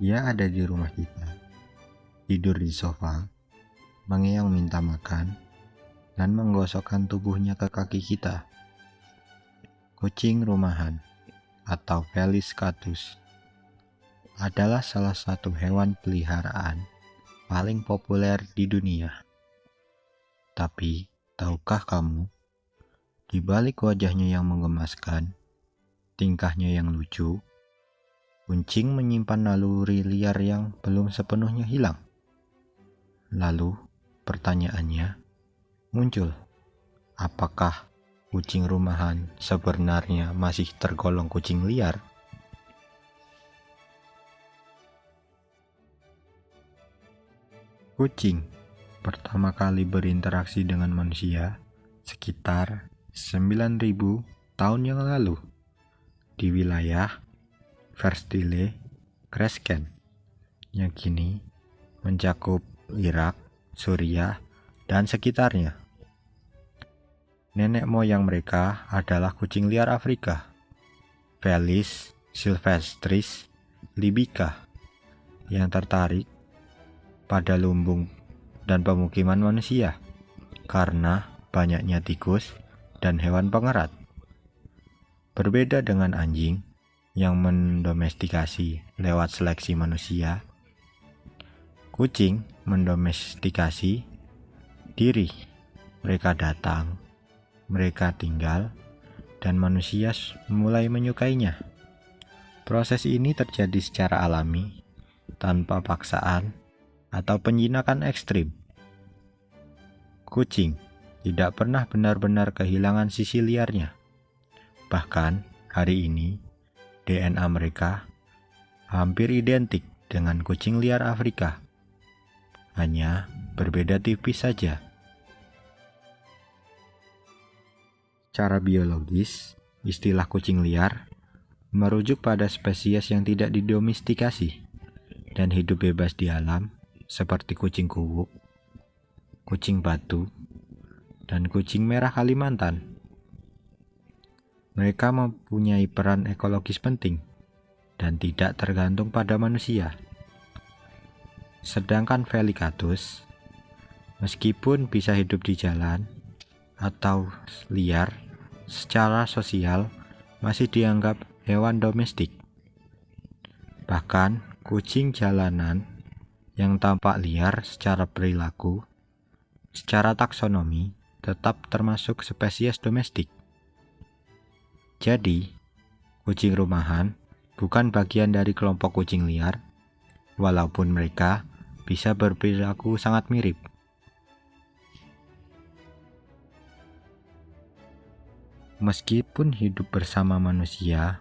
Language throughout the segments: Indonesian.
Ia ada di rumah kita, tidur di sofa, mengeong minta makan, dan menggosokkan tubuhnya ke kaki kita. Kucing rumahan atau Felis catus adalah salah satu hewan peliharaan paling populer di dunia. Tapi, tahukah kamu, di balik wajahnya yang menggemaskan, tingkahnya yang lucu, kucing menyimpan naluri liar yang belum sepenuhnya hilang. Lalu, pertanyaannya muncul, apakah kucing rumahan sebenarnya masih tergolong kucing liar? Kucing pertama kali berinteraksi dengan manusia sekitar 9.000 tahun yang lalu di wilayah Verstille Crescent yang kini mencakup Irak, Suriah, dan sekitarnya. Nenek moyang mereka adalah kucing liar Afrika, Felis silvestris libica, yang tertarik pada lumbung dan pemukiman manusia karena banyaknya tikus dan hewan pengerat. Berbeda dengan anjing yang mendomestikasi lewat seleksi manusia, kucing mendomestikasi diri. Mereka datang, mereka tinggal, dan manusia mulai menyukainya. Proses ini terjadi secara alami, tanpa paksaan atau penjinakan ekstrim. Kucing tidak pernah benar-benar kehilangan sisi liarnya. Bahkan hari ini, DNA mereka hampir identik dengan kucing liar Afrika. Hanya berbeda tipis saja. Secara biologis, istilah kucing liar merujuk pada spesies yang tidak didomestikasi dan hidup bebas di alam seperti kucing kuwuk, kucing batu, dan kucing merah Kalimantan. Mereka mempunyai peran ekologis penting dan tidak tergantung pada manusia. Sedangkan Felis catus, meskipun bisa hidup di jalan atau liar, secara sosial masih dianggap hewan domestik. Bahkan kucing jalanan yang tampak liar secara perilaku, secara taksonomi tetap termasuk spesies domestik. Jadi, kucing rumahan bukan bagian dari kelompok kucing liar, walaupun mereka bisa berperilaku sangat mirip. Meskipun hidup bersama manusia,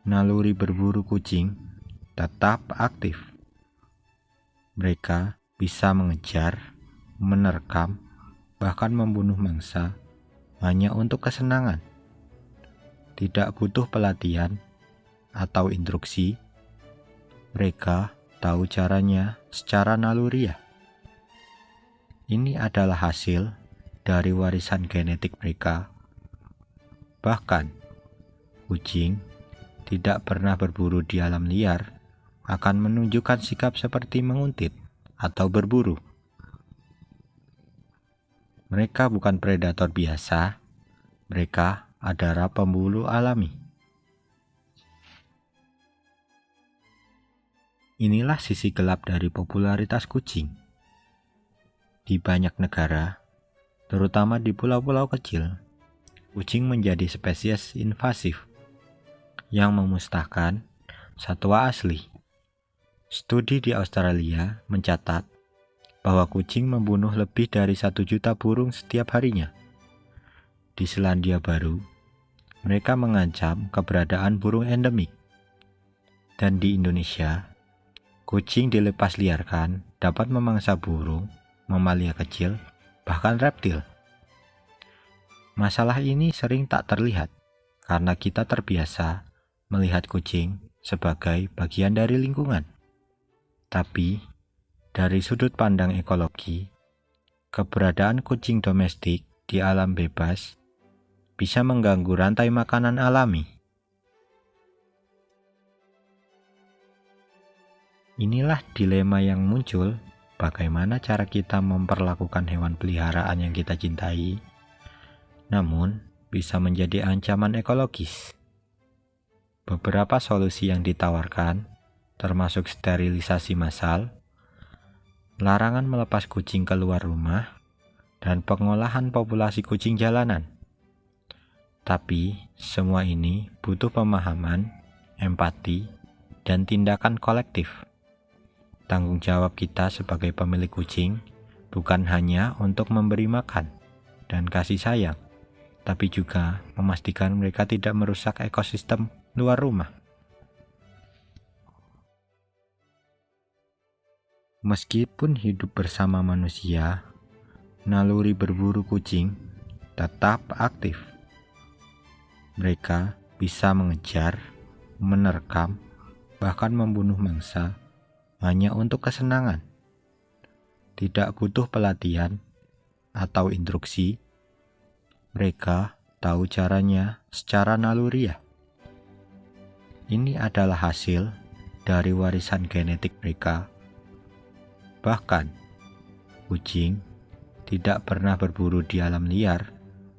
naluri berburu kucing tetap aktif. Mereka bisa mengejar, menerkam, bahkan membunuh mangsa hanya untuk kesenangan. Tidak butuh pelatihan atau instruksi, mereka tahu caranya secara naluriah. Ini adalah hasil dari warisan genetik mereka. Bahkan, kucing tidak pernah berburu di alam liar akan menunjukkan sikap seperti menguntit atau berburu. Mereka bukan predator biasa, mereka adalah pemburu alami. Inilah sisi gelap dari popularitas kucing. Di banyak negara, terutama di pulau-pulau kecil, kucing menjadi spesies invasif yang memusnahkan satwa asli. Studi di Australia mencatat bahwa kucing membunuh lebih dari 1 juta burung setiap harinya. Di Selandia Baru, mereka mengancam keberadaan burung endemik. Dan di Indonesia, kucing dilepas liarkan dapat memangsa burung, mamalia kecil, bahkan reptil. Masalah ini sering tak terlihat karena kita terbiasa melihat kucing sebagai bagian dari lingkungan. Tapi, dari sudut pandang ekologi, keberadaan kucing domestik di alam bebas bisa mengganggu rantai makanan alami. Inilah dilema yang muncul, bagaimana cara kita memperlakukan hewan peliharaan yang kita cintai, namun bisa menjadi ancaman ekologis. Beberapa solusi yang ditawarkan, termasuk sterilisasi massal, larangan melepas kucing keluar rumah, dan pengolahan populasi kucing jalanan. Tapi, semua ini butuh pemahaman, empati, dan tindakan kolektif. Tanggung jawab kita sebagai pemilik kucing bukan hanya untuk memberi makan dan kasih sayang, tapi juga memastikan mereka tidak merusak ekosistem luar rumah. Meskipun hidup bersama manusia, naluri berburu kucing tetap aktif. Mereka bisa mengejar, menerkam, bahkan membunuh mangsa hanya untuk kesenangan. Tidak butuh pelatihan atau instruksi. Mereka tahu caranya secara naluriah. Ini adalah hasil dari warisan genetik mereka. Bahkan, kucing tidak pernah berburu di alam liar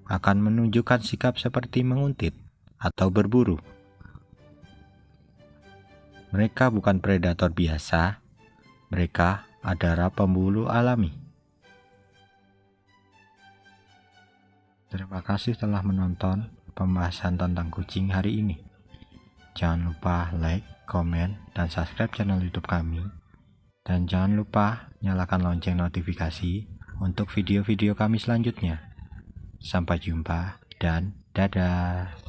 akan menunjukkan sikap seperti menguntit atau berburu. Mereka bukan predator biasa, mereka adalah pemburu alami. Terima kasih telah menonton pembahasan tentang kucing hari ini. Jangan lupa like, komen, dan subscribe channel YouTube kami. Dan jangan lupa nyalakan lonceng notifikasi untuk video-video kami selanjutnya. Sampai jumpa dan dadah.